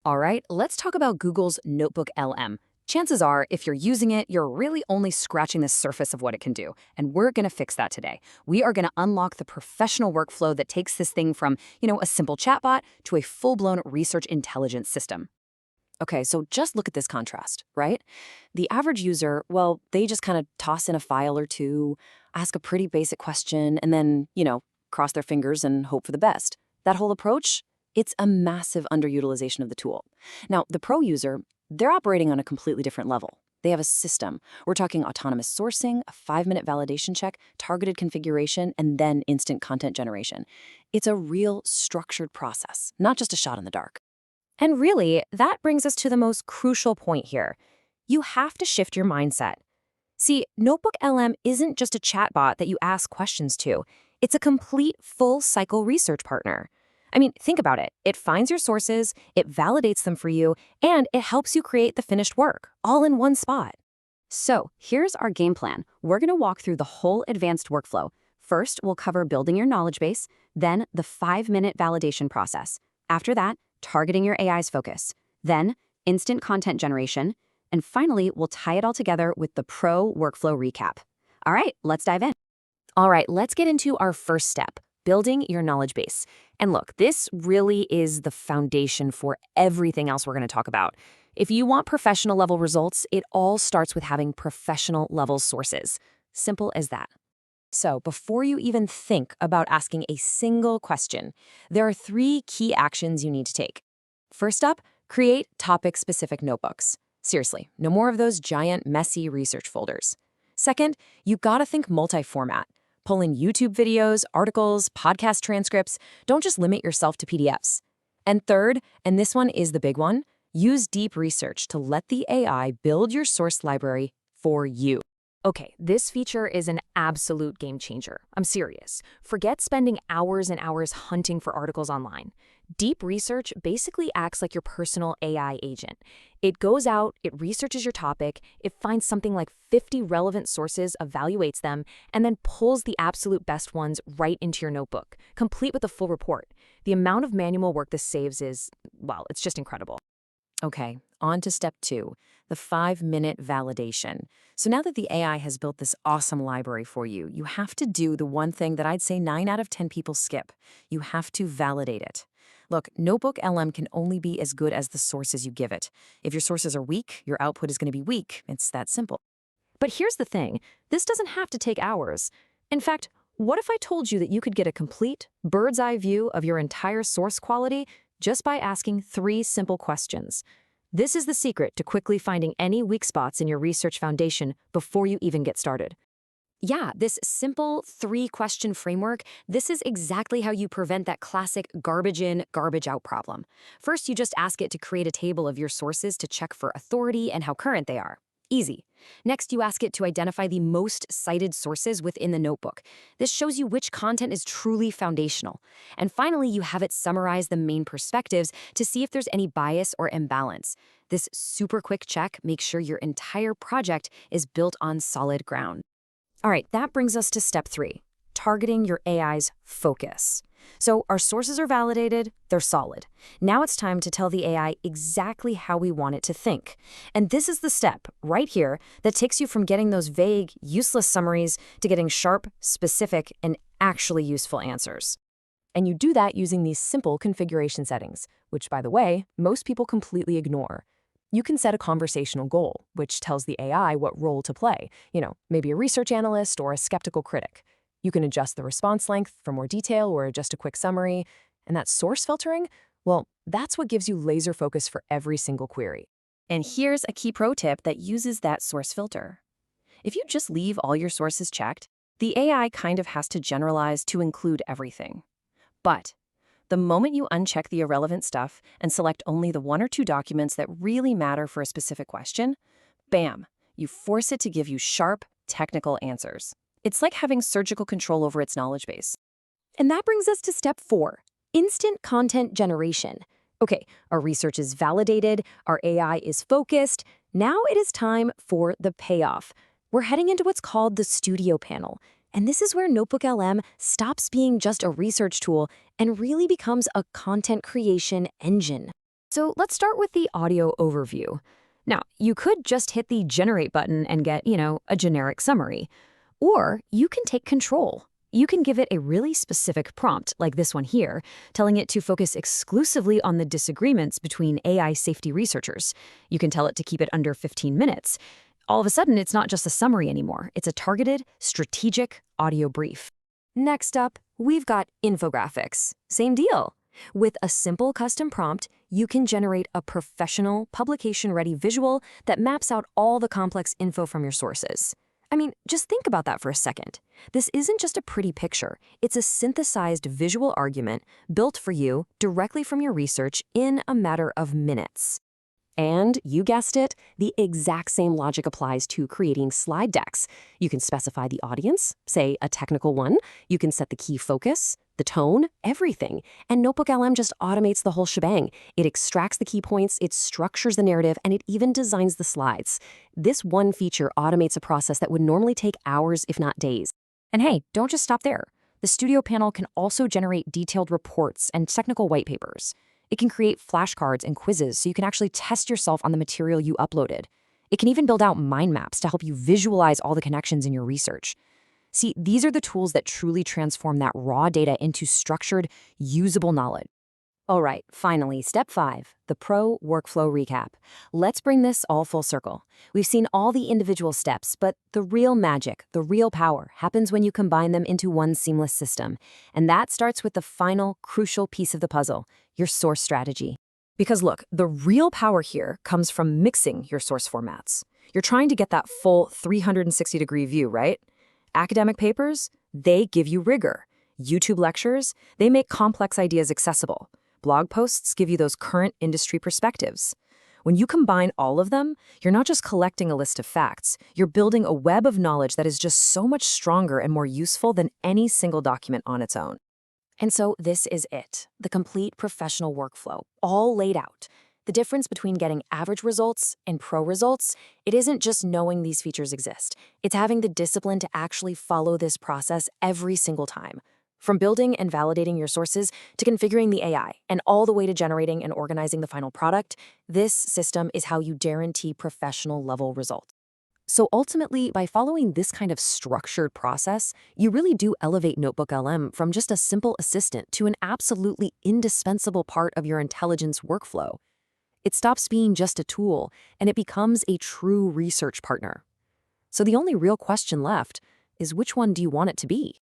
All right, let's talk about Google's Notebook LM. Chances are, if you're using it, you're really only scratching the surface of what it can do. And we're going to fix that today. We are going to unlock the professional workflow that takes this thing from, a simple chatbot to a full-blown research intelligence system. Okay, so just look at this contrast, right? The average user, well, they just kind of toss in a file or two, ask a pretty basic question, and then, cross their fingers and hope for the best. That whole approach, it's a massive underutilization of the tool. Now, the pro user, they're operating on a completely different level. They have a system. We're talking autonomous sourcing, a 5-minute validation check, targeted configuration, and then instant content generation. It's a real structured process, not just a shot in the dark. And really, that brings us to the most crucial point here. You have to shift your mindset. See, Notebook LM isn't just a chatbot that you ask questions to. It's a complete full-cycle research partner. I mean, think about it. It finds your sources, it validates them for you, and it helps you create the finished work, all in one spot. So here's our game plan. We're going to walk through the whole advanced workflow. First, we'll cover building your knowledge base, then the 5-minute validation process. After that, targeting your AI's focus, then instant content generation, and finally, we'll tie it all together with the pro workflow recap. All right, let's dive in. All right, let's get into our first step, building your knowledge base. And look, this really is the foundation for everything else we're going to talk about. If you want professional level results, it all starts with having professional level sources. Simple as that. So before you even think about asking a single question, there are 3 key actions you need to take. First up, create topic-specific notebooks. Seriously, no more of those giant, messy research folders. Second, you gotta think multi-format. Pull in YouTube videos, articles, podcast transcripts. Don't just limit yourself to PDFs. And third, and this one is the big one, use deep research to let the AI build your source library for you. Okay, this feature is an absolute game changer. I'm serious. Forget spending hours and hours hunting for articles online. Deep research basically acts like your personal AI agent. It goes out, it researches your topic, it finds something like 50 relevant sources, evaluates them, and then pulls the absolute best ones right into your notebook, complete with a full report. The amount of manual work this saves is, well, it's just incredible. Okay, on to step 2, the 5-minute validation. So now that the AI has built this awesome library for you, you have to do the one thing that I'd say 9 out of 10 people skip. You have to validate it. Look, Notebook LM can only be as good as the sources you give it. If your sources are weak, your output is going to be weak. It's that simple. But here's the thing, this doesn't have to take hours. In fact, what if I told you that you could get a complete, bird's-eye view of your entire source quality just by asking 3 simple questions? This is the secret to quickly finding any weak spots in your research foundation before you even get started. Yeah, this simple 3-question framework, this is exactly how you prevent that classic garbage in, garbage out problem. First, you just ask it to create a table of your sources to check for authority and how current they are. Easy. Next, you ask it to identify the most cited sources within the notebook. This shows you which content is truly foundational. And finally, you have it summarize the main perspectives to see if there's any bias or imbalance. This super quick check makes sure your entire project is built on solid ground. All right, that brings us to step 3, targeting your AI's focus. So our sources are validated, they're solid. Now it's time to tell the AI exactly how we want it to think. And this is the step, right here, that takes you from getting those vague, useless summaries to getting sharp, specific, and actually useful answers. And you do that using these simple configuration settings, which, by the way, most people completely ignore. You can set a conversational goal, which tells the AI what role to play, maybe a research analyst or a skeptical critic. You can adjust the response length for more detail or just a quick summary. And that source filtering, well, that's what gives you laser focus for every single query. And here's a key pro tip that uses that source filter. If you just leave all your sources checked, the AI kind of has to generalize to include everything. But the moment you uncheck the irrelevant stuff and select only the 1 or 2 documents that really matter for a specific question, bam, you force it to give you sharp, technical answers. It's like having surgical control over its knowledge base. And that brings us to step 4, instant content generation. Okay, our research is validated, our AI is focused. Now it is time for the payoff. We're heading into what's called the studio panel. And this is where Notebook LM stops being just a research tool and really becomes a content creation engine. So let's start with the audio overview. Now, you could just hit the generate button and get, a generic summary. Or you can take control. You can give it a really specific prompt, like this one here, telling it to focus exclusively on the disagreements between AI safety researchers. You can tell it to keep it under 15 minutes. All of a sudden, it's not just a summary anymore. It's a targeted, strategic audio brief. Next up, we've got infographics. Same deal. With a simple custom prompt, you can generate a professional, publication-ready visual that maps out all the complex info from your sources. I mean, just think about that for a second. This isn't just a pretty picture. It's a synthesized visual argument built for you directly from your research in a matter of minutes. And you guessed it, the exact same logic applies to creating slide decks. You can specify the audience, say a technical one. You can set the key focus, the tone, everything. And Notebook LM just automates the whole shebang. It extracts the key points, it structures the narrative, and it even designs the slides. This one feature automates a process that would normally take hours, if not days. And hey, don't just stop there. The Studio panel can also generate detailed reports and technical white papers. It can create flashcards and quizzes so you can actually test yourself on the material you uploaded. It can even build out mind maps to help you visualize all the connections in your research. See, these are the tools that truly transform that raw data into structured, usable knowledge. All right, finally, step 5, the pro workflow recap. Let's bring this all full circle. We've seen all the individual steps, but the real magic, the real power, happens when you combine them into one seamless system. And that starts with the final, crucial piece of the puzzle, your source strategy. Because look, the real power here comes from mixing your source formats. You're trying to get that full 360-degree view, right? Academic papers, they give you rigor. YouTube lectures, they make complex ideas accessible. Blog posts give you those current industry perspectives. When you combine all of them, you're not just collecting a list of facts, you're building a web of knowledge that is just so much stronger and more useful than any single document on its own. And so this is it, the complete professional workflow, all laid out. The difference between getting average results and pro results, it isn't just knowing these features exist. It's having the discipline to actually follow this process every single time. From building and validating your sources to configuring the AI and all the way to generating and organizing the final product, this system is how you guarantee professional level results. So ultimately, by following this kind of structured process, you really do elevate Notebook LM from just a simple assistant to an absolutely indispensable part of your intelligence workflow. It stops being just a tool and it becomes a true research partner. So the only real question left is, which one do you want it to be?